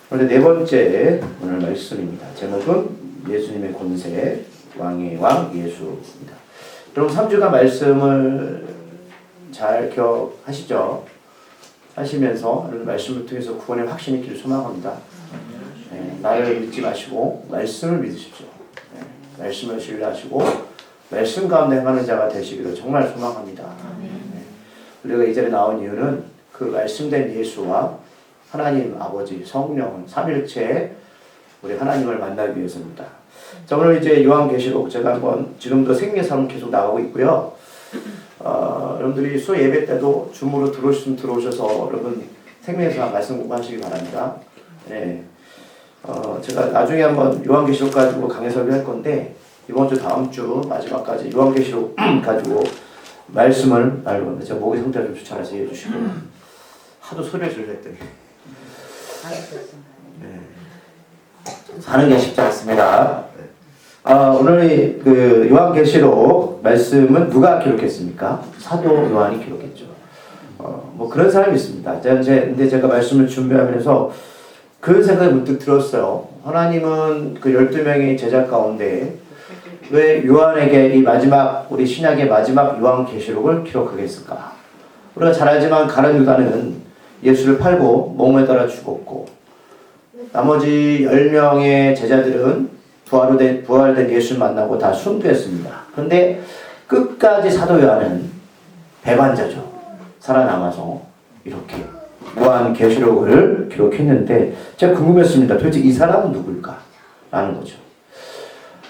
오늘 네 번째 오늘 말씀입니다. 제목은 예수님의 권세, 왕의 왕 예수입니다. 여러분 3주간 말씀을 잘 기억하시죠? 하시면서 오늘 말씀을 통해서 구원의 확신이 있기를 소망합니다. 나를 믿지 마시고 말씀을 믿으십시오. 말씀을 신뢰하시고 말씀 가운데 행하는 자가 되시기를 정말 소망합니다. 우리가 이 자리에 나온 이유는 그 말씀된 예수와 하나님 아버지 성령 삼일체 우리 하나님을 만나기 위해서입니다. 자, 오늘 이제 요한계시록 제가 한번 지금도 생명사문 계속 나오고 있고요. 여러분들이 수 예배 때도 줌으로 들어오시면 들어오셔서 여러분 생명사 말씀 공부하시기 바랍니다. 네. 제가 나중에 한번 요한계시록 가지고 강의 설교할 건데 이번 주 다음 주 마지막까지 요한계시록 가지고 말씀을 나눌 겁니다. 제가 목의 상태를 좀 좋지 이해해 주시고 하도 소리를 질렀더니 사는 게 쉽지 않습니다. 오늘 그 요한계시록 말씀은 누가 기록했습니까? 사도 요한이 기록했죠. 뭐 그런 사람이 있습니다. 근데 제가 말씀을 준비하면서 그런 생각이 문득 들었어요. 하나님은 그 12명의 제자 가운데 왜 요한에게 이 마지막 우리 신약의 마지막 요한계시록을 기록하게 했을까? 우리가 잘 알지만 가룟 유다는 예수를 팔고 몽에 따라 죽었고 나머지 10명의 제자들은 부활된 예수를 만나고 다 순교했습니다. 그런데 끝까지 사도 요한은 배반자죠. 살아남아서 이렇게 요한계시록을 기록했는데 제가 궁금했습니다. 도대체 이 사람은 누굴까? 라는 거죠.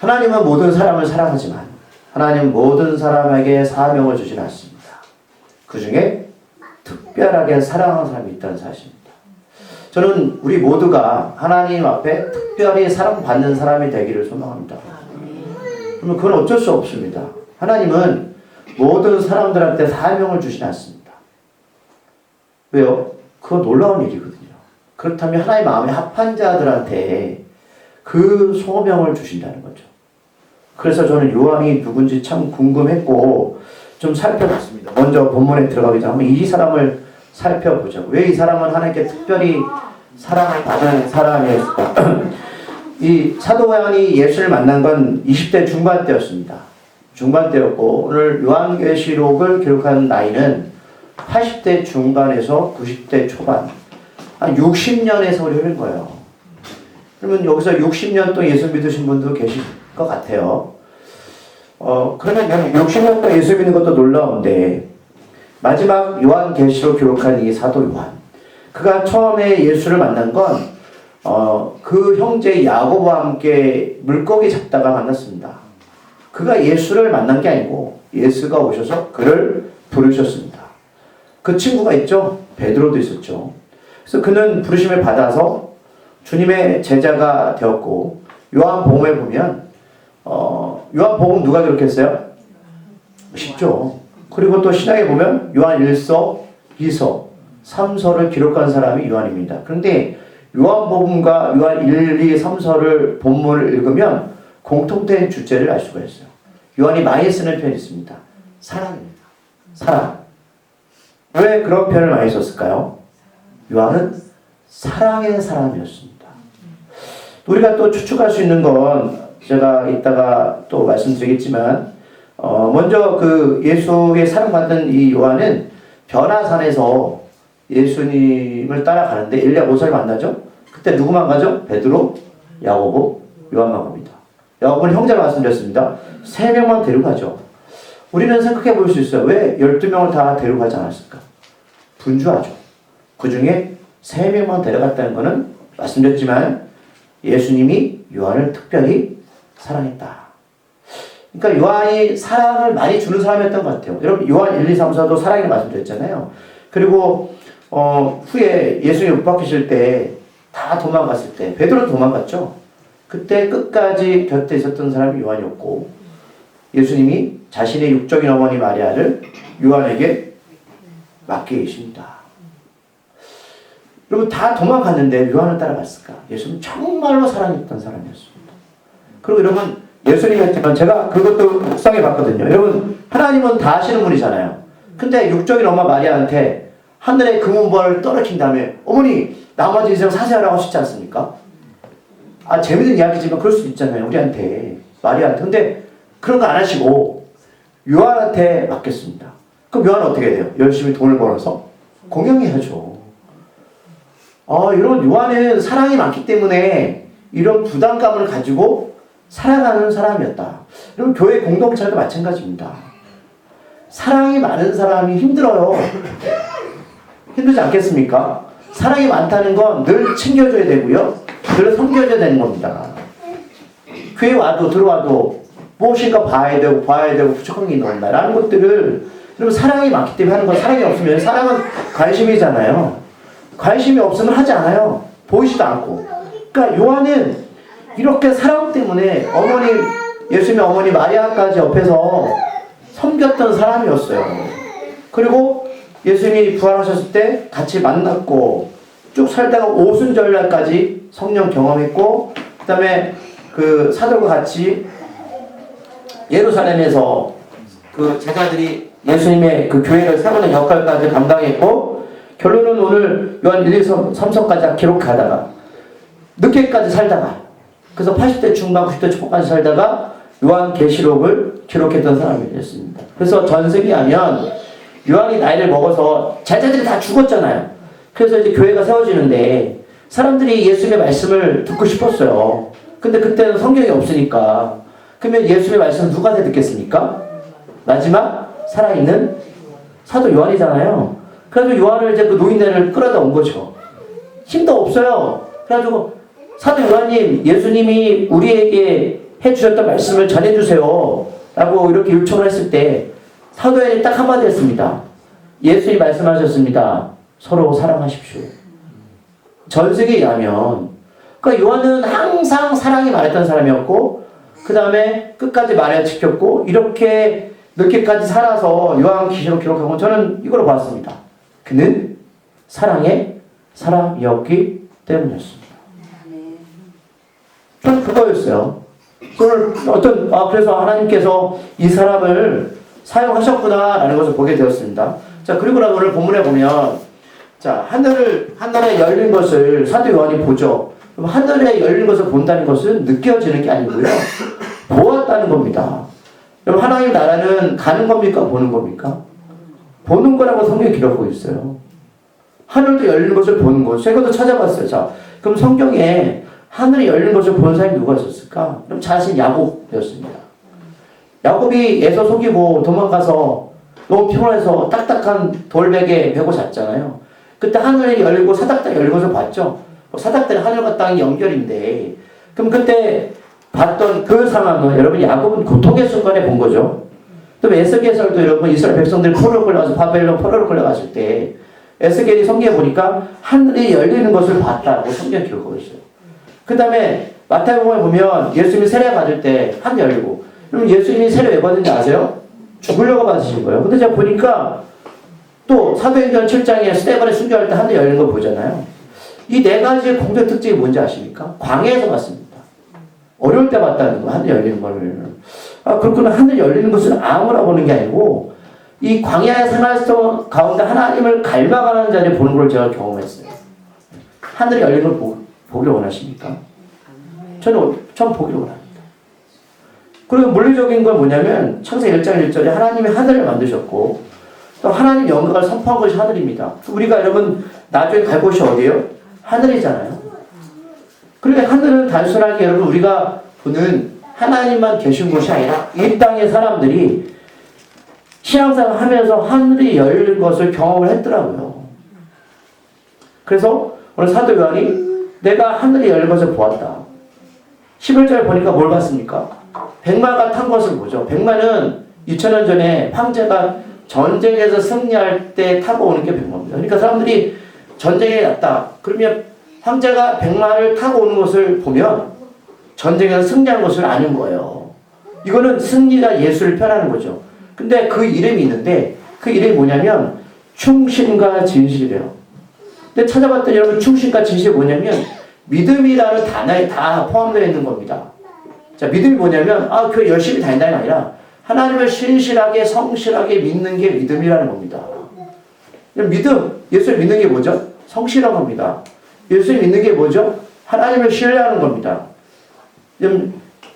하나님은 모든 사람을 사랑하지만 하나님은 모든 사람에게 사명을 주진 않습니다. 그 중에 특별하게 사랑하는 사람이 있다는 사실입니다. 저는 우리 모두가 하나님 앞에 특별히 사랑받는 사람이 되기를 소망합니다. 그러면 그건 어쩔 수 없습니다. 하나님은 모든 사람들한테 사명을 주시지 않습니다. 왜요? 그건 놀라운 일이거든요. 그렇다면 하나님 마음에 합한 자들한테 그 소명을 주신다는 거죠. 그래서 저는 요한이 누군지 참 궁금했고 좀 살펴봤습니다. 먼저 본문에 들어가기 전에 이 사람을 살펴보죠. 왜 이 사람은 하나님께 특별히 사랑을 받은 사람이었을까? 이 사도 요한이 예수를 만난 건 20대 중반 때였습니다. 중반 때였고 오늘 요한계시록을 기록한 나이는 80대 중반에서 90대 초반 한 60년의 세월이 흐른 거예요. 그러면 여기서 60년 동안 예수 믿으신 분도 계실 것 같아요. 그러면 60년 동안 예수 믿는 것도 놀라운데 마지막 요한계시록 기록한 이 사도 요한 그가 처음에 예수를 만난 건 그 형제 야고보와 함께 물고기 잡다가 만났습니다. 그가 예수를 만난 게 아니고 예수가 오셔서 그를 부르셨습니다. 그 친구가 있죠? 베드로도 있었죠. 그래서 그는 부르심을 받아서 주님의 제자가 되었고 요한복음에 보면 요한복음 누가 기록했어요? 쉽죠. 그리고 또 신약에 보면 요한 1서, 2서, 3서를 기록한 사람이 요한입니다. 그런데 요한복음과 요한 1, 2, 3서를 본문을 읽으면 공통된 주제를 알 수가 있어요. 요한이 많이 쓰는 표현이 있습니다. 사랑입니다. 사랑. 왜 그런 표현을 많이 썼을까요? 요한은 사랑의 사람이었습니다. 우리가 또 추측할 수 있는 건 제가 이따가 또 말씀드리겠지만 먼저 그 예수의 사랑받는 이 요한은 변화산에서 예수님을 따라가는데 엘리야 모세를 만나죠. 그때 누구만 가죠? 베드로, 야고보, 요한만 갑니다. 야고보는 형제를 말씀드렸습니다. 3명만 데려가죠. 우리는 생각해 볼 수 있어요. 왜 12명을 다 데려가지 않았을까? 분주하죠. 그 중에 3명만 데려갔다는 것은 말씀드렸지만 예수님이 요한을 특별히 사랑했다. 그러니까 요한이 사랑을 많이 주는 사람이었던 것 같아요. 여러분 요한 1, 2, 3, 4도 사랑이라고 말씀드렸잖아요. 그리고 후에 예수님이 못 박히실 때 다 도망갔을 때 베드로도 도망갔죠. 그때 끝까지 곁에 있었던 사람이 요한이었고 예수님이 자신의 육적인 어머니 마리아를 요한에게 맡겨 계십니다. 여러분 다 도망갔는데 요한을 따라갔을까? 예수님은 정말로 사랑했던 사람이었습니다. 그리고 여러분 예수님 했지만 제가 그것도 묵상해 봤거든요. 여러분 하나님은 다 아시는 분이잖아요. 근데 육적인 엄마 마리아한테 하늘의 금은벌을 떨어뜨린 다음에 어머니 나머지 인생 사세요라고 하시지 않습니까? 아, 재밌는 이야기지만 그럴 수도 있잖아요. 우리한테, 마리아한테. 근데 그런 거 안 하시고 요한한테 맡겼습니다. 그럼 요한은 어떻게 돼요? 열심히 돈을 벌어서 공양해야죠. 이런 요한은 사랑이 많기 때문에 이런 부담감을 가지고 살아가는 사람이었다. 여러분, 교회 공동체도 마찬가지입니다. 사랑이 많은 사람이 힘들어요. 힘들지 않겠습니까? 사랑이 많다는 건 늘 챙겨줘야 되고요. 늘 섬겨줘야 되는 겁니다. 교회 와도 들어와도 무엇인가 봐야 되고 부족한 게 있는 다 라는 것들을, 여러분, 사랑이 많기 때문에 하는 건, 사랑이 없으면, 사랑은 관심이잖아요. 관심이 없으면 하지 않아요. 보이지도 않고. 그러니까 요한은 이렇게 사랑 때문에 예수님의 어머니 마리아까지 옆에서 섬겼던 사람이었어요. 그리고 예수님이 부활하셨을 때 같이 만났고 쭉 살다가 오순절날까지 성령 경험했고, 그 다음에 그 사도과 같이 예루살렘에서 그 제자들이 예수님의 그 교회를 세우는 역할까지 감당했고, 결론은 오늘 요한 1, 2, 3서까지 기록하다가 늦게까지 살다가, 그래서 80대 중반 90대 초반까지 살다가 요한계시록을 기록했던 사람이 됐습니다. 그래서 전세기 하면 요한이 나이를 먹어서 제자들이 다 죽었잖아요. 그래서 이제 교회가 세워지는데 사람들이 예수님의 말씀을 듣고 싶었어요. 근데 그때는 성경이 없으니까. 그러면 예수님의 말씀을 누가 듣겠습니까? 마지막 살아있는 사도 요한이잖아요. 그래서 요한을 이제 그 노인네를 끌어다 온 거죠. 힘도 없어요. 그래가지고 사도 요한님, 예수님이 우리에게 해주셨던 말씀을 전해주세요 라고 이렇게 요청을 했을 때 사도 요한이 딱 한마디 했습니다. 예수님이 말씀하셨습니다. 서로 사랑하십시오. 전세기에 의하면, 그러니까 요한은 항상 사랑이 많았던 사람이었고, 그 다음에 끝까지 말을 지켰고, 이렇게 늦게까지 살아서 요한계시록 기록한 건 저는 이걸로 봤습니다. 그는 사랑의 사람이었기 때문이었습니다. 저는 그거였어요. 그래서 하나님께서 이 사람을 사용하셨구나라는 것을 보게 되었습니다. 자, 그리고 오늘 본문에 보면, 자, 하늘에 열린 것을 사도 요한이 보죠. 그럼 하늘에 열린 것을 본다는 것은 느껴지는 게 아니고요. 보았다는 겁니다. 그럼 하나님 나라는 가는 겁니까? 보는 겁니까? 보는 거라고 성경이 기록하고 있어요. 하늘도 열리는 것을 보는 것. 제가 또 찾아봤어요. 자, 그럼 성경에 하늘이 열린 것을 본 사람이 누가 있었을까? 그럼 자신 야곱이었습니다. 야곱이 에서 속이고 도망가서 너무 피곤해서 딱딱한 돌베개 베고 잤잖아요. 그때 하늘이 열리고 사닥다리 열린 것을 봤죠. 사닥다리 하늘과 땅이 연결인데, 그럼 그때 봤던 그 상황은 여러분 야곱은 고통의 순간에 본 거죠. 또 에스겔서도 여러분 이스라엘 백성들이 포로로 끌려가서 바벨론 포로로 끌려갔을 때 에스겔이 성경에 보니까 하늘이 열리는 것을 봤다고 성경 기록하고 있어요. 그 다음에 마태복음에 보면 예수님이 세례 받을 때 하늘 열리고, 그럼 예수님이 세례 왜 받은지 아세요? 죽으려고 받으신 거예요. 근데 제가 보니까 또 사도행전 7장에 스데반이 순교할 때 하늘 열리는 걸 보잖아요. 이 네 가지의 공통 특징이 뭔지 아십니까? 광야에서 봤습니다. 어려울 때 봤다는 거, 하늘 열리는 거를. 그렇구나. 하늘 열리는 것은 아무나 보는 게 아니고 이 광야의 생활성 가운데 하나님을 갈망하는 자를 보는 걸 제가 경험했어요. 하늘이 열리는 걸 보기를 원하십니까? 저는 보기를 원합니다. 그리고 물리적인 건 뭐냐면 창세기 1장 1절에 하나님이 하늘을 만드셨고 또 하나님 영광을 선포한 것이 하늘입니다. 우리가 여러분 나중에 갈 곳이 어디예요? 하늘이잖아요. 그러니까 하늘은 단순하게 여러분 우리가 보는 하나님만 계신 곳이 아니라 이 땅의 사람들이 신앙생활 하면서 하늘이 열린 것을 경험을 했더라고요. 그래서 오늘 사도 요한이 내가 하늘이 열린 것을 보았다. 11절 보니까 뭘 봤습니까? 백마가 탄 것을 보죠. 백마는 2000년 전에 황제가 전쟁에서 승리할 때 타고 오는 게 백마입니다. 그러니까 사람들이 전쟁에 났다. 그러면 황제가 백마를 타고 오는 것을 보면 전쟁에서 승리하는 것을 아는 거예요. 이거는 승리가 예수를 표현하는 거죠. 근데 그 이름이 있는데 그 이름이 뭐냐면 충신과 진실이에요. 근데 찾아봤더니 여러분 충신과 진실이 뭐냐면 믿음이라는 단어에 다 포함되어 있는 겁니다. 자, 믿음이 뭐냐면 교회 열심히 다닌다는 게 아니라 하나님을 신실하게 성실하게 믿는 게 믿음이라는 겁니다. 믿음, 예수를 믿는 게 뭐죠? 성실한 겁니다. 예수를 믿는 게 뭐죠? 하나님을 신뢰하는 겁니다.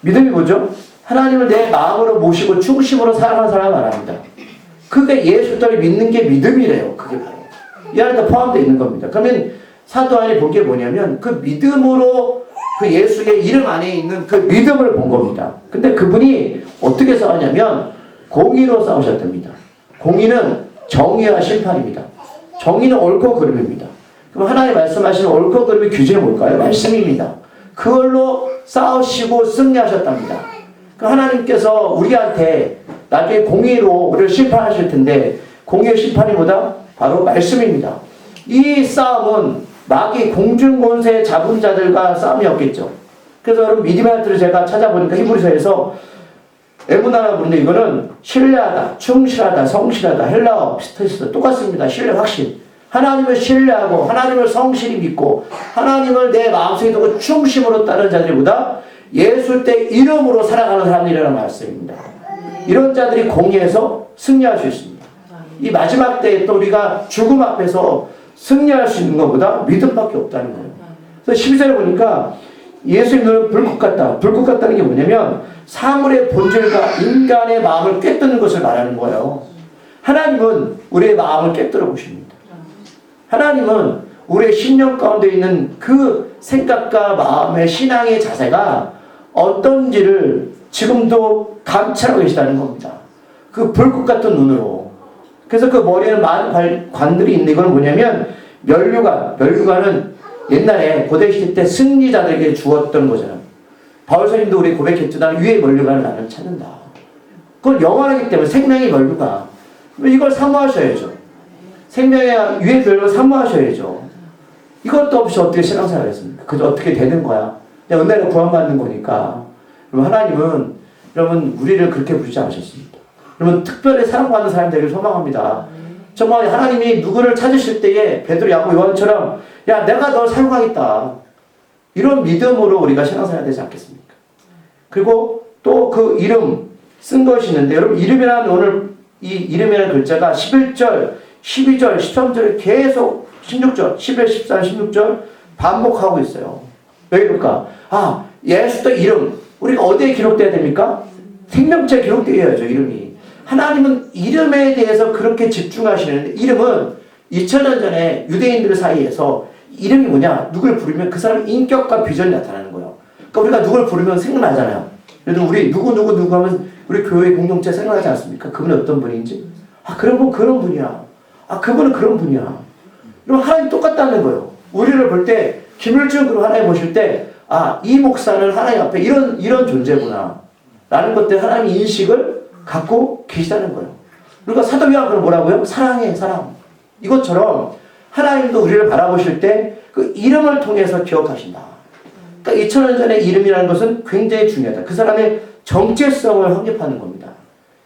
믿음이 뭐죠? 하나님을 내 마음으로 모시고 중심으로 사랑하는 사람을 말합니다. 그게 예수를 믿는 게 믿음이래요. 그게 바로. 이 안에 포함되어 있는 겁니다. 그러면 사도 요한이 본 게 뭐냐면 그 믿음으로 그 예수의 이름 안에 있는 그 믿음을 본 겁니다. 근데 그분이 어떻게 싸웠냐면 공의로 싸우셨답니다. 공의는 정의와 심판입니다. 정의는 옳고 그름입니다. 그럼 하나님 말씀하시는 옳고 그름의 규제는 뭘까요? 말씀입니다. 그걸로 싸우시고 승리하셨답니다. 그럼 하나님께서 우리한테 나중에 공의로 우리를 심판하실 텐데 공의의 심판이 뭐다? 바로 말씀입니다. 이 싸움은 마귀 공중권세 잡은 자들과 싸움이었겠죠. 그래서 여러분 믿음의 하트를 제가 찾아보니까 히브리서에서 에무나라 부르는데 이거는 신뢰하다, 충실하다, 성실하다, 헬라어 비슷했어요. 똑같습니다. 신뢰, 확신. 하나님을 신뢰하고 하나님을 성실히 믿고 하나님을 내 마음속에 두고 충심으로 따르는 자들보다 예수 때 이름으로 살아가는 사람들이라는 말씀입니다. 이런 자들이 공의에서 승리할 수 있습니다. 이 마지막 때에 또 우리가 죽음 앞에서 승리할 수 있는 것보다 믿음밖에 없다는 거예요. 그래서 12절에 보니까 예수의 눈은 불꽃 같다. 불꽃 같다는 게 뭐냐면 사물의 본질과 인간의 마음을 꿰뚫는 것을 말하는 거예요. 하나님은 우리의 마음을 꿰뚫어 보십니다. 하나님은 우리의 신령 가운데 있는 그 생각과 마음의 신앙의 자세가 어떤지를 지금도 감찰하고 계시다는 겁니다. 그 불꽃 같은 눈으로. 그래서 그 머리에는 많은 관들이 있는데 이건 뭐냐면 멸류관은 옛날에 고대시대 때 승리자들에게 주었던 거잖아요. 바울서님도 우리 고백했죠. 나는 위의 멸류관을 나는 찾는다. 그건 영원하기 때문에 생명의 멸류관. 이걸 사모하셔야죠. 생명의 위의 멸류관을 사모하셔야죠. 이것도 없이 어떻게 신앙생활을 했습니까? 그저 어떻게 되는 거야. 그냥 은혜로 구원받는 거니까. 그럼 하나님은 여러분 우리를 그렇게 부르지 않으셨습니다. 여러분 특별히 사랑받는 사람 되기를 소망합니다. 정말 하나님이 누구를 찾으실 때에 베드로, 야고보, 요한처럼 야 내가 널 사용하겠다. 이런 믿음으로 우리가 신앙생활 되지 않겠습니까? 그리고 또 그 이름 쓴 것이 있는데 여러분 이름이라는 오늘 이 이름이라는 글자가 11절, 12절, 13절 계속 16절, 11, 14, 16절 반복하고 있어요. 왜 그럴까? 예수의 이름 우리가 어디에 기록돼야 됩니까? 생명체에 기록되어야죠. 이름이. 하나님은 이름에 대해서 그렇게 집중하시는데 이름은 2000년 전에 유대인들 사이에서 이름이 뭐냐? 누굴 부르면 그 사람의 인격과 비전이 나타나는 거예요. 그러니까 우리가 누굴 부르면 생각나잖아요. 그래도 우리 누구 하면 우리 교회 공동체 생각나지 않습니까? 그분이 어떤 분인지. 그런 분이야. 그분은 그런 분이야. 그럼 하나님 똑같다는 거예요. 우리를 볼 때 김일중 그룹 하나님 보실 때 이 목사는 하나님 앞에 이런 존재구나. 라는 것들 하나님의 인식을 갖고 계시다는 거예요. 그러니까 사도 요한은 뭐라고요? 사랑해, 사랑. 이것처럼 하나님도 우리를 바라보실 때 그 이름을 통해서 기억하신다. 그러니까 2000년 전의 이름이라는 것은 굉장히 중요하다. 그 사람의 정체성을 확립하는 겁니다.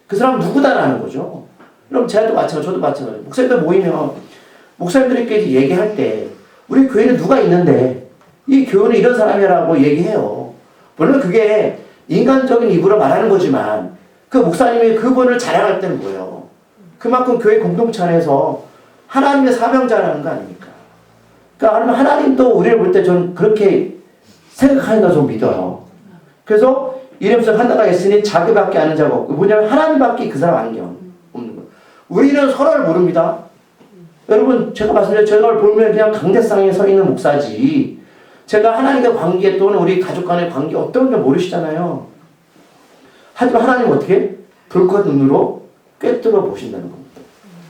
그 사람은 누구다라는 거죠. 그럼 저도 마찬가지예요. 목사님들 모이면 목사님들끼리 얘기할 때 우리 교회는 누가 있는데 이 교회는 이런 사람이라고 얘기해요. 물론 그게 인간적인 입으로 말하는 거지만 그 목사님이 그분을 자랑할 때는 뭐예요? 그만큼 교회 공동체 안에서 하나님의 사명자라는 거 아닙니까? 그러니까 하나님도 우리를 볼 때 저는 그렇게 생각하는가 좀 믿어요. 그래서 이름속 하나가 있으니 자기밖에 아는 자가 없고 뭐냐면 하나님밖에 그 사람 아는 게 없는 거예요. 우리는 서로를 모릅니다. 여러분 제가 말씀드린 저를 보면 그냥 강대상에 서 있는 목사지 제가 하나님과 관계 또는 우리 가족 간의 관계 어떤 게 모르시잖아요. 하지만 하나님은 어떻게? 불꽃 눈으로 꿰뚫어 보신다는 겁니다.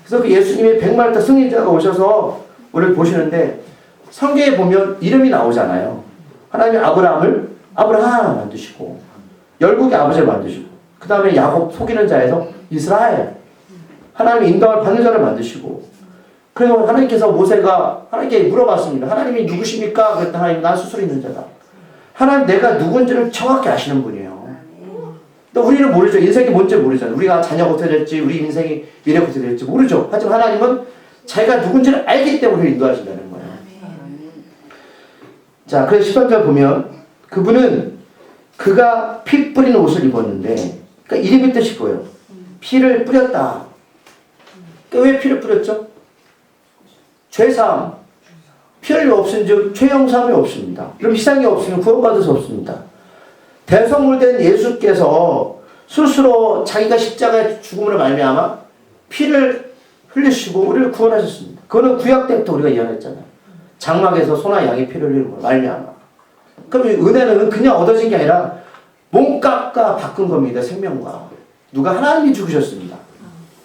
그래서 그 예수님이 100마리 승리자가 오셔서 우리를 보시는데 성경에 보면 이름이 나오잖아요. 하나님이 아브라함을 아브라함 만드시고 열국의 아버지를 만드시고 그 다음에 야곱 속이는 자에서 이스라엘 하나님이 인도할 받는 자를 만드시고 그리고 하나님께서 모세가 하나님께 물어봤습니다. 하나님이 누구십니까? 그랬더니 하나님 난 스스로 있는 자다. 하나님 내가 누군지를 정확히 아시는 분이에요. 또 우리는 모르죠. 인생이 뭔지 모르잖아요. 우리가 자녀가 어떻게 될지 우리 인생이 미래가 어떻게 될지 모르죠. 하지만 하나님은 자기가 누군지를 알기 때문에 인도하신다는 거예요. 자, 그래서 13절 보면 그분은 그가 피 뿌린 옷을 입었는데 그러니까 이름의 뜻이 뭐예요? 피를 뿌렸다. 그러니까 왜 피를 뿌렸죠? 죄사함, 피 흘림 없은즉 죄 용서함이 없습니다. 그럼 희생이 없으면 구원받을 수 없습니다. 대성물된 예수께서 스스로 자기가 십자가의 죽음으로 말미암아 피를 흘리시고 우리를 구원하셨습니다. 그거는 구약 때부터 우리가 이해했잖아요. 장막에서 소나 양의 피를 흘리고 말미암아. 그럼 은혜는 그냥 얻어진 게 아니라 몸값과 바꾼 겁니다. 생명과. 누가 하나님이 죽으셨습니다.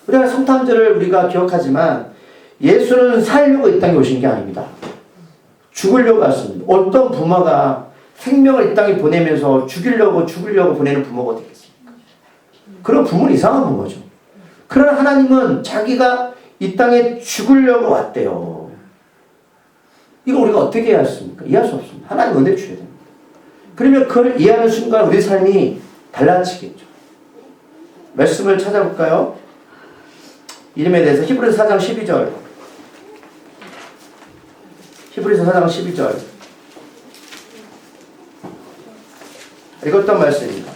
우리가 성탄절을 우리가 기억하지만 예수는 살려고 이 땅에 오신 게 아닙니다. 죽으려고 왔습니다. 어떤 부모가 생명을 이 땅에 보내면서 죽이려고 보내는 부모가 어디 있겠습니까? 그런 부모는 이상한 부모죠. 그러나 하나님은 자기가 이 땅에 죽으려고 왔대요. 이거 우리가 어떻게 이해할 수 있습니까? 이해할 수 없습니다. 하나님 은혜 주셔야 됩니다. 그러면 그걸 이해하는 순간 우리 삶이 달라지겠죠. 말씀을 찾아볼까요? 이름에 대해서 히브리서 4장 12절. 히브리서 4장 12절. 읽었던 말씀입니다.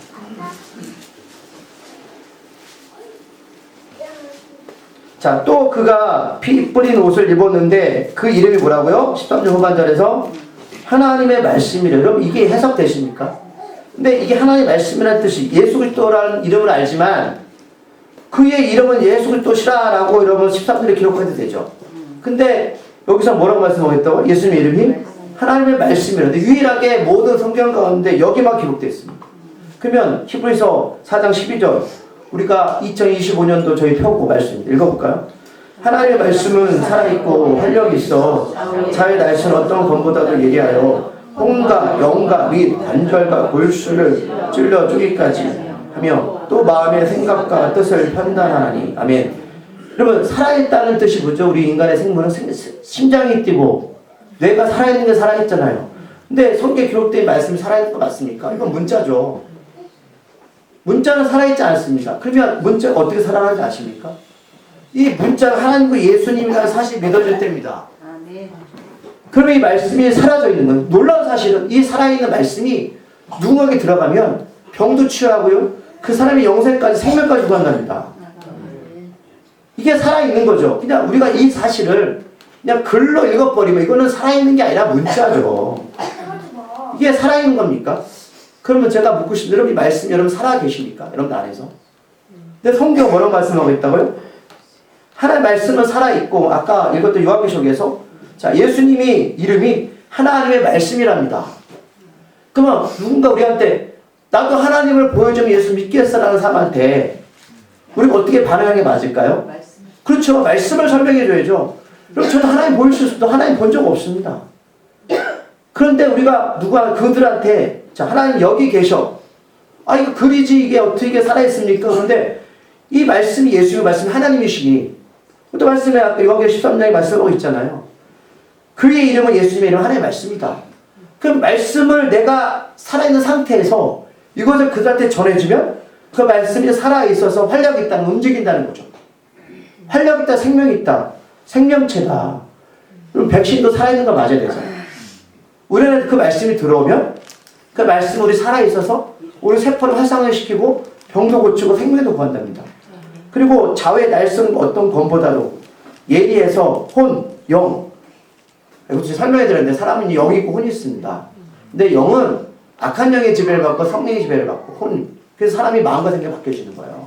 자, 또 그가 피 뿌린 옷을 입었는데 그 이름이 뭐라고요? 13절 후반절에서 하나님의 말씀이래요. 여러분 이게 해석되십니까? 근데 이게 하나님의 말씀이라는 뜻이 예수 그리스도라는 이름을 알지만 그의 이름은 예수 그리스도시라라고 여러분 13절에 기록해도 되죠. 근데 여기서 뭐라고 말씀하겠다고? 예수님의 이름이 하나님의 말씀이라는데 유일하게 모든 성경 가운데 여기만 기록되어 있습니다. 그러면 히브리서 4장 12절 우리가 2025년도 저희 표고 말씀 읽어볼까요? 하나님의 말씀은 살아있고 활력이 있어 자의 날씨는 어떤 검보다도 예리하여 혼과 영과 및 관절과 골수를 찔러 쪼기까지 하며 또 마음의 생각과 뜻을 판단하나니 아멘. 여러분 살아있다는 뜻이 뭐죠? 우리 인간의 생물은 심장이 뛰고 뇌가 살아있는 게 살아있잖아요. 근데 성경에 기록된 말씀이 살아있는 거 맞습니까? 이건 문자죠. 문자는 살아있지 않습니다. 그러면 문자가 어떻게 살아나는지 아십니까? 이 문자가 하나님과 예수님이라는 사실이 믿어질 때입니다. 그러면 이 말씀이 사라져 있는 건 놀라운 사실은 이 살아있는 말씀이 누군가에게 들어가면 병도 치유하고요. 그 사람이 영생까지 생명까지 구한답니다. 이게 살아있는 거죠. 그냥 우리가 이 사실을 그냥 글로 읽어버리면 이거는 살아있는 게 아니라 문자죠. 이게 살아있는 겁니까? 그러면 제가 묻고 싶은데 여러분 이 말씀 여러분 살아계십니까? 여러분 안에서? 근데 성경 뭐라고 말씀하고 있다고요? 하나님의 말씀은 살아있고 아까 읽었던 요한계시록에서 자 예수님이 이름이 하나님의 말씀이랍니다. 그러면 누군가 우리한테 나도 하나님을 보여주면 예수 믿겠어라는 사람한테 우리가 어떻게 반응하는 게 맞을까요? 그렇죠. 말씀을 설명해 줘야죠. 그럼 저도 하나님 보일 수 있어도 하나님 본 적 없습니다. 그런데 우리가 누가 그들한테 자 하나님 여기 계셔. 아 이거 글이지 이게 어떻게 살아있습니까? 그런데 이 말씀이 예수의 말씀이 하나님이시니 또 말씀에 요한계시록 13장에 말씀하고 있잖아요. 그의 이름은 예수님의 이름 하나님의 말씀이다. 그럼 말씀을 내가 살아있는 상태에서 이것을 그들한테 전해주면 그 말씀이 살아있어서 활력이 있다는 움직인다는 거죠. 활력이 있다, 생명이 있다, 생명체다. 그럼 백신도 살아있는 거 맞아야 되잖아요. 우리는 그 말씀이 들어오면 그 말씀 우리 살아있어서 우리 세포를 활성화시키고 병도 고치고 생명도 구한답니다. 그리고 좌우의 날선 어떤 검보다도 예리해서 혼, 영. 이거 설명해 드렸는데 사람은 영이 있고 혼이 있습니다. 근데 영은 악한 영의 지배를 받고 성령의 지배를 받고 혼. 그래서 사람이 마음과 생각이 바뀌어지는 거예요.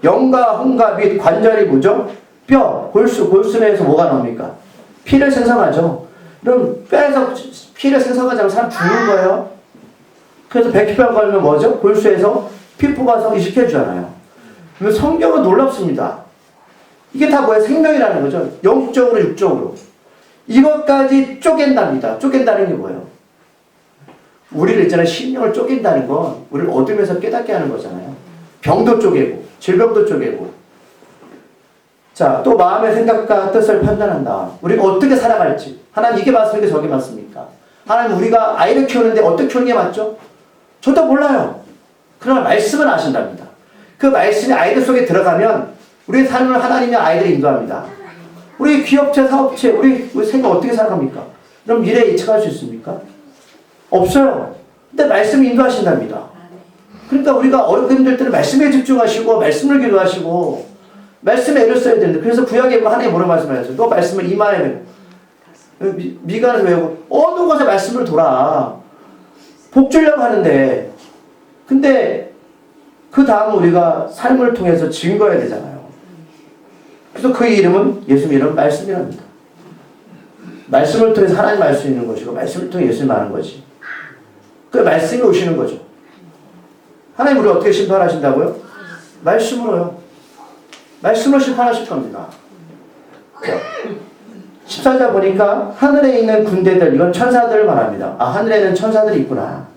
영과 혼과 및 관절이 뭐죠? 뼈, 골수에서 뭐가 나옵니까? 피를 생성하죠. 그럼 뼈에서 피를 생성하지 않으면 사람 죽는 거예요. 그래서 백혈병 걸리면 뭐죠? 골수에서 피부가 성이시켜주잖아요. 그러면 성경은 놀랍습니다. 이게 다 뭐예요? 생명이라는 거죠. 영적으로 육적으로. 이것까지 쪼갠답니다. 쪼갠다는 게 뭐예요? 우리를 있잖아요. 심령을 쪼갠다는 건 우리를 어둠에서 깨닫게 하는 거잖아요. 병도 쪼개고 질병도 쪼개고 자, 또 마음의 생각과 뜻을 판단한다. 우리가 어떻게 살아갈지. 하나님 이게 맞습니까? 저게 맞습니까? 하나님 우리가 아이를 키우는데 어떻게 키우는 게 맞죠? 저도 몰라요. 그러나 말씀은 아신답니다. 그 말씀이 아이들 속에 들어가면 우리의 삶을 하나님의 아이들이 인도합니다. 우리 기업체, 사업체, 우리 생각 어떻게 살아갑니까? 그럼 미래에 예측할 수 있습니까? 없어요. 근데 말씀이 인도하신답니다. 그러니까 우리가 어렵게 힘들 때는 말씀에 집중하시고 말씀을 기도하시고 말씀에 애를 써야 되는데 그래서 구약에 하나님 뭐라고 말씀하셨어요? 너 말씀을 이마에 미간에서 외우고 어느 곳에 말씀을 둬라. 복 주려고 하는데 근데 그 다음 우리가 삶을 통해서 증거해야 되잖아요. 그래서 그 이름은 예수님 이름 말씀이랍니다. 말씀을 통해서 하나님 알 수 있는 것이고 말씀을 통해 예수님 아는 거지. 그 말씀이 오시는 거죠. 하나님 우리 어떻게 심판하신다고요? 말씀으로요. 말씀으로 심판하실 겁니다. 14절 보니까 하늘에 있는 군대들, 이건 천사들을 말합니다. 아, 하늘에는 천사들이 있구나.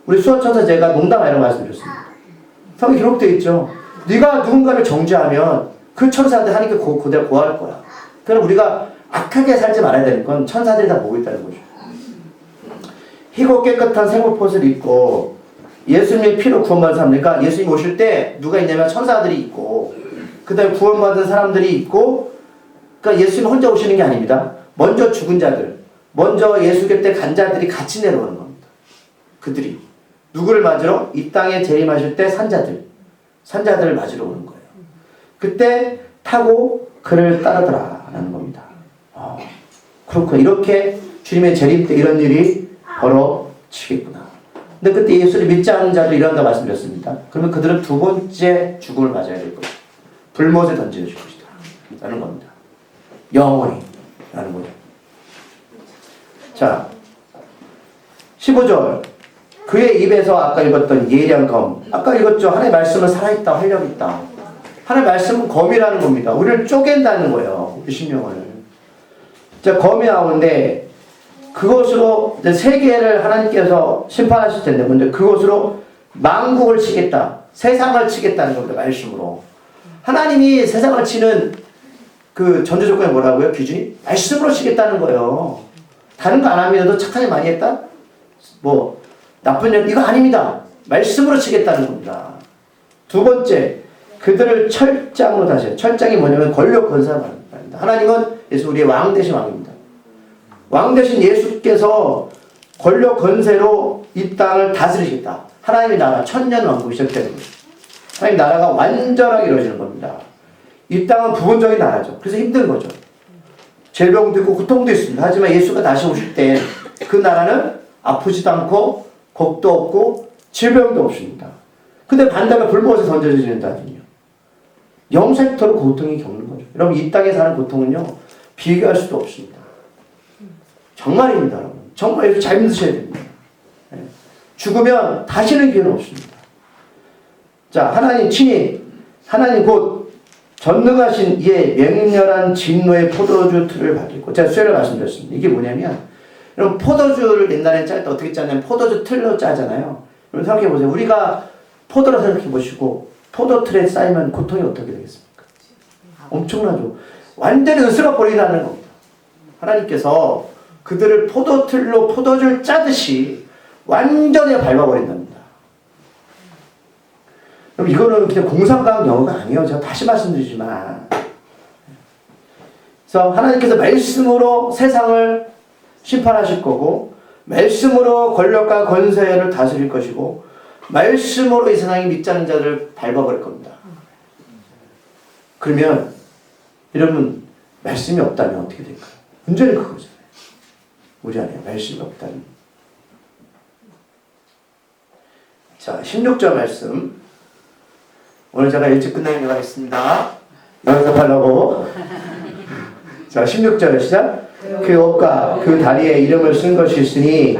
우리 수호천사 제가 농담하라고 말씀드렸습니다. 성경에 기록되어 있죠. 네가 누군가를 정죄하면 그 천사한테 하나님께 그대로 고할 거야. 그럼 우리가 악하게 살지 말아야 되는 건 천사들이 다 보고 있다는 거죠. 희고 깨끗한 생옷옷을 입고 예수님의 피로 구원받은 사람이니까 예수님 오실 때 누가 있냐면 천사들이 있고 그 다음에 구원받은 사람들이 있고 그러니까 예수님 혼자 오시는 게 아닙니다. 먼저 죽은 자들, 먼저 예수 곁에 간 자들이 같이 내려오는 겁니다. 그들이 누구를 맞으러? 이 땅에 재림하실 때 산자들을 맞으러 오는 거예요. 그때 타고 그를 따르더라 라는 겁니다. 그렇구나. 이렇게 주님의 재림 때 이런 일이 벌어지겠구나. 근데 그때 예수를 믿지 않는 자들이 이런다 말씀드렸습니다. 그러면 그들은 두 번째 죽음을 맞아야 될 것이다. 불못에 던져질 것이다 라는 겁니다. 영원히 라는 거죠. 자 15절 그의 입에서 아까 읽었던 예리한 검, 아까 읽었죠. 하나님의 말씀은 살아있다, 활력 있다. 하나님의 말씀은 검이라는 겁니다. 우리를 쪼갠다는 거예요. 우리 심령을. 자, 검이 나오는데 그것으로 이제 세계를 하나님께서 심판하실 텐데, 근데 그것으로 만국을 치겠다, 세상을 치겠다는 겁니다. 말씀으로. 하나님이 세상을 치는 그 전제 조건이 뭐라고요? 기준이? 말씀으로 치겠다는 거예요. 다른 거 안 하면도 착하게 많이 했다? 뭐 나쁜 일 이거 아닙니다. 말씀으로 치겠다는 겁니다. 두 번째, 그들을 철장으로 다시. 철장이 뭐냐면 권력 권세를 말합니다. 하나님은 예수 우리의 왕 대신 왕입니다. 왕 대신 예수께서 권력 권세로 이 땅을 다스리시겠다. 하나님의 나라 천년 왕국이 시작되는 거죠. 하나님 나라가 완전하게 이루어지는 겁니다. 이 땅은 부분적인 나라죠. 그래서 힘든 거죠. 질병도 있고 고통도 있습니다. 하지만 예수가 다시 오실 때 그 나라는 아프지도 않고 겁도 없고 질병도 없습니다. 근데 반대로 불못에 던져지는다든요. 영생토록 고통이 겪는 거죠. 여러분 이 땅에 사는 고통은요 비교할 수도 없습니다. 정말입니다, 여러분. 정말 잘 믿으셔야 됩니다. 죽으면 다시는 기회는 없습니다. 자, 하나님 친히 하나님 곧 전능하신 이의 맹렬한 진노의 포도주 틀을 받겠고, 제가 수요일에 말씀드렸습니다. 이게 뭐냐면 여러분 포도주를 옛날에 짤 때 어떻게 짜냐면 포도주 틀로 짜잖아요. 여러분 생각해 보세요. 우리가 포도를 생각해 보시고 포도 틀에 쌓이면 고통이 어떻게 되겠습니까? 엄청나죠. 완전히 으스러 버리라는 겁니다. 하나님께서 그들을 포도 틀로 포도주를 짜듯이 완전히 밟아버린답니다. 그럼 이거는 그냥 공상과학 영어가 아니에요. 제가 다시 말씀드리지만. 그래서 하나님께서 말씀으로 세상을 심판하실 거고, 말씀으로 권력과 권세를 다스릴 것이고, 말씀으로 이 세상에 믿지 않는 자를 밟아버릴 겁니다. 그러면 여러분 말씀이 없다면 어떻게 될까요? 문제는 그거잖아요. 우리 안에 말씀이 없다면. 자, 16절 말씀. 오늘 제가 일찍 끝내려고 하겠습니다. 연습하려고. 자, 16절 시작. 그 옷과 그 다리에 이름을 쓴 것이 있으니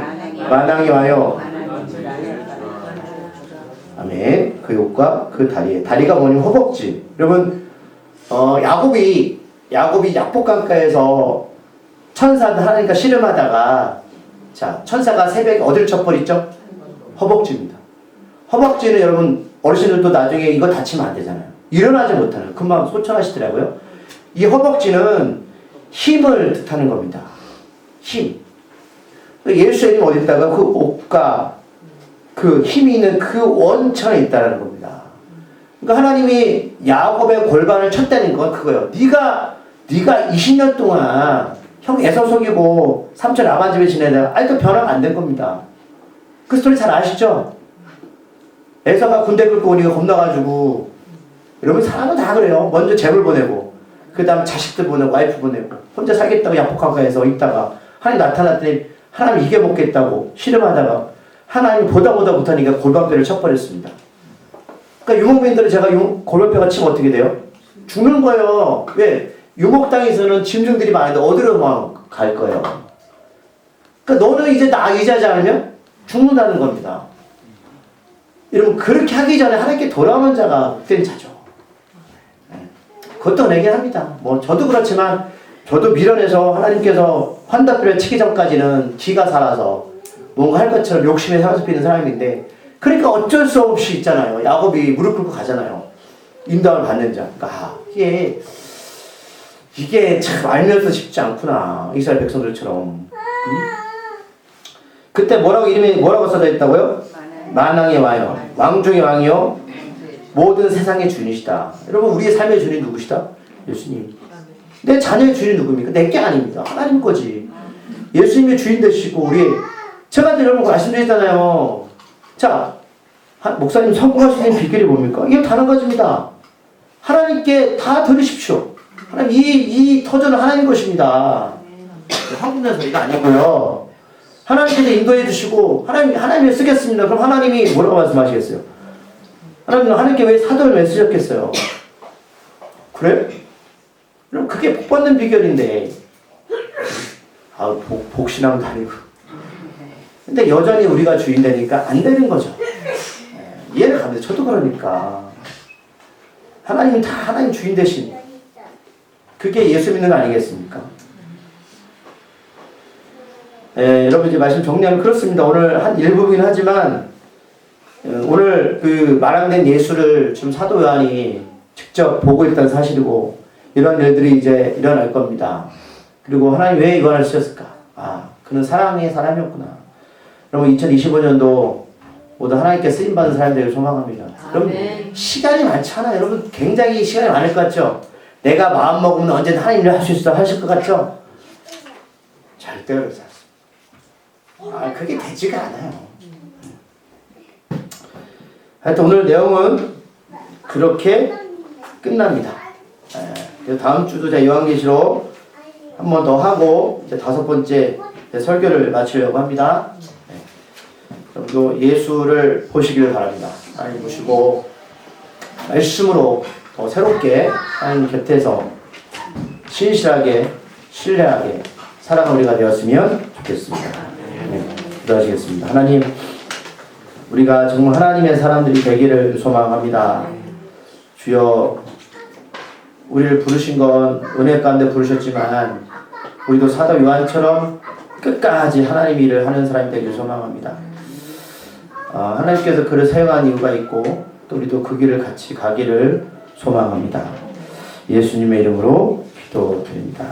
만왕이 와요. 아멘. 그 옷과 그 다리에. 다리가 뭐냐면 허벅지. 여러분 야곱이 약복강가에서 천사들 하나님과 씨름하다가, 자, 천사가 새벽에 어딜 쳐버리죠? 허벅지입니다. 허벅지는 여러분 어르신들도 나중에 이거 다치면 안 되잖아요. 일어나지 못하는, 금방 소천하시더라고요. 이 허벅지는 힘을 뜻하는 겁니다. 힘. 예수님 어디다가 그 옷과 그 힘이 있는 그 원천에 있다는 겁니다. 그러니까 하나님이 야곱의 골반을 쳤다는 건 그거예요. 네가 20년 동안 형 에서 속이고 삼촌 라반 집에 지내다가 아직도 변화가 안 된 겁니다. 그 스토리 잘 아시죠? 에서가 군대 끌고 오니까 겁나가지고 여러분 사람은 다 그래요. 먼저 재물 보내고 그 다음 자식들 보내고 와이프 보내고 혼자 살겠다고 약복학과에서 있다가 하나님 나타났더니 하나님 이겨먹겠다고 씨름하다가 하나님 보다 못하니까 골방뼈를 쳐버렸습니다. 그러니까 유목민들은 제가 골방뼈가 치면 어떻게 돼요? 죽는 거예요. 왜? 유목 땅에서는 짐승들이 많은데 어디로 갈 거예요? 그러니까 너는 이제 나 의지하지 않으면 죽는다는 겁니다. 여러분 그렇게 하기 전에 하나님께 돌아오는 자가 복된 자죠. 그것도 내게 합니다. 뭐 저도 그렇지만 저도 밀어내서 하나님께서 환답비를 치기 전까지는 기가 살아서 뭔가 할 것처럼 욕심에 사로잡히는 사람인데 그러니까 어쩔 수 없이 있잖아요. 야곱이 무릎 꿇고 가잖아요. 인도함을 받는 자. 그러니까 이게 참 알면서 쉽지 않구나. 이스라엘 백성들처럼. 그때 이름이 뭐라고 써져 있다고요? 만왕의 왕이요. 왕 중의 왕이요. 모든 세상의 주인이시다. 여러분 우리의 삶의 주인이 누구시다? 예수님. 내 자녀의 주인이 누굽니까? 내 게 아닙니다. 하나님 거지. 예수님의 주인 되시고 제가 여러분 말씀드리잖아요. 자, 목사님 성공할 수 있는 비결이 뭡니까? 이게 단 한 가지입니다. 하나님께 다 들으십시오. 하나님 이 터전은 하나님 것입니다. 한국의 소리가 아니고요. 하나님께서 인도해 주시고 하나님이 쓰겠습니다. 그럼 하나님이 뭐라고 말씀하시겠어요? 하나님께 왜 사도를 왜 쓰셨겠어요? 그래? 그럼 그게 복 받는 비결인데 복신앙도 아니고 근데 여전히 우리가 주인 되니까 안 되는 거죠. 이해를 갑니다. 저도 그러니까 하나님은 다 하나님 주인 되신 그게 예수 믿는 거 아니겠습니까? 여러분 이제 말씀 정리하면 그렇습니다. 오늘 한 일부이긴 하지만 오늘 그 말함된 예수를 지금 사도 요한이 직접 보고 있다는 사실이고 이런 일들이 이제 일어날 겁니다. 그리고 하나님 왜 요한을 쓰셨을까? 그는 사랑의 사람이었구나. 여러분 2025년도 모두 하나님께 쓰임받은 사람들을 소망합니다. 여러분 시간이 많잖아요. 여러분 굉장히 시간이 많을 것 같죠? 내가 마음먹으면 언제든 하나님 일을 할 수 있어 하실 것 같죠? 절대 그렇지 않습니다. 그게 되지가 않아요. 하여튼 오늘 내용은 그렇게 끝납니다. 다음 주도 제가 요한계시록 한 번 더 하고 이제 5번째 설교를 마치려고 합니다. 여러분도 예수를 보시기를 바랍니다. 하나님 보시고 말씀으로 더 새롭게 하나님 곁에서 신실하게 신뢰하게 살아가는 우리가 되었으면 좋겠습니다. 기도하시겠습니다. 하나님 우리가 정말 하나님의 사람들이 되기를 소망합니다. 주여 우리를 부르신 건 은혜 가운데 부르셨지만 우리도 사도 요한처럼 끝까지 하나님 일을 하는 사람이 되기를 소망합니다. 하나님께서 그를 사용한 이유가 있고 또 우리도 그 길을 같이 가기를 소망합니다. 예수님의 이름으로 기도드립니다.